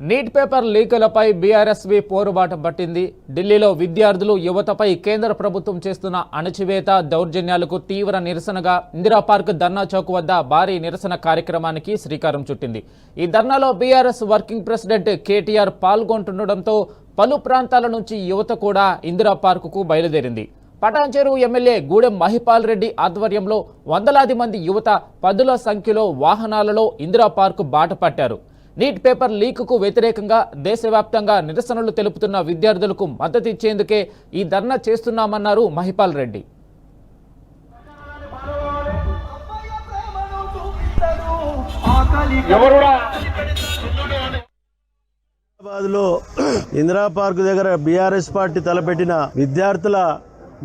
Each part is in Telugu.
నీట్ పేపర్ లీకులపై బీఆర్ఎస్వి పోరుబాట పట్టింది. ఢిల్లీలో విద్యార్థులు యువతపై కేంద్ర ప్రభుత్వం చేస్తున్న అణచివేత దౌర్జన్యాలకు తీవ్ర నిరసనగా ఇందిరా పార్క్ ధర్నా చౌక్ వద్ద భారీ నిరసన కార్యక్రమానికి శ్రీకారం చుట్టింది. ఈ ధర్నాలో బీఆర్ఎస్ వర్కింగ్ ప్రెసిడెంట్ కేటీఆర్ పాల్గొంటుండటంతో పలు ప్రాంతాల నుంచి యువత కూడా ఇందిరా పార్కుకు బయలుదేరింది. పటాన్చెరు ఎమ్మెల్యే గూడెం మహిపాల్ రెడ్డి ఆధ్వర్యంలో వందలాది మంది యువత పదుల సంఖ్యలో వాహనాలలో ఇందిరా పార్కు బాట పట్టారు. నీట్ పేపర్ లీకుకు వ్యతిరేకంగా దేశవ్యాప్తంగా నిరసనలు తెలుపుతున్న విద్యార్థులకు మద్దతిచ్చేందుకే ఈ ధర్నా చేస్తున్నామన్నారు మహిపాల్ రెడ్డి. హైదరాబాద్లో ఇందిరా పార్క్ దగ్గర బీఆర్ఎస్ పార్టీ తలపెట్టిన విద్యార్థుల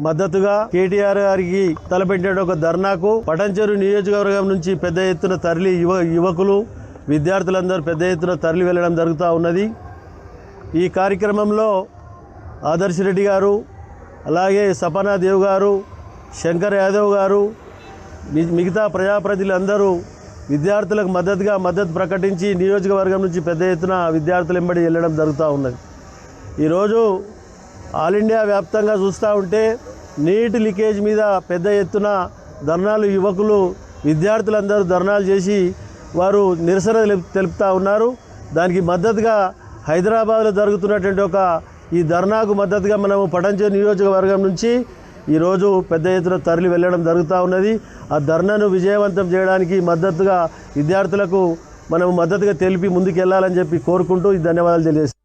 మద్దతుగా కేటీఆర్ గారికి తలపెట్టిన ఒక ధర్నాకు పటాన్చెరు నియోజకవర్గం నుంచి పెద్ద ఎత్తున తరలి యువకులు విద్యార్థులందరూ పెద్ద ఎత్తున తరలి వెళ్ళడం జరుగుతూ ఉన్నది. ఈ కార్యక్రమంలో ఆదర్శ్ రెడ్డి గారు, అలాగే సపనా దేవ్ గారు, శంకర్ యాదవ్ గారు, మిగతా ప్రజాప్రతినిధులందరూ విద్యార్థులకు మద్దతు ప్రకటించి నియోజకవర్గం నుంచి పెద్ద ఎత్తున విద్యార్థులు వెంబడి వెళ్ళడం జరుగుతూ ఉన్నది. ఈరోజు ఆల్ ఇండియా వ్యాప్తంగా చూస్తూ ఉంటే నీట్ లీకేజ్ మీద పెద్ద ఎత్తున ధర్నాలు యువకులు విద్యార్థులందరూ ధర్నాలు చేసి వారు నిరసన తెలుపుతూ ఉన్నారు. దానికి మద్దతుగా హైదరాబాద్లో జరుగుతున్నటువంటి ఈ ధర్నాకు మద్దతుగా మనము పటాన్చెరు నియోజకవర్గం నుంచి ఈరోజు పెద్ద ఎత్తున తరలి వెళ్ళడం జరుగుతూ ఉన్నది. ఆ ధర్నాను విజయవంతం చేయడానికి మద్దతుగా విద్యార్థులకు మనము మద్దతుగా తెలిపి ముందుకు వెళ్ళాలని చెప్పి కోరుకుంటూ ఈ ధన్యవాదాలు తెలియజేస్తాం.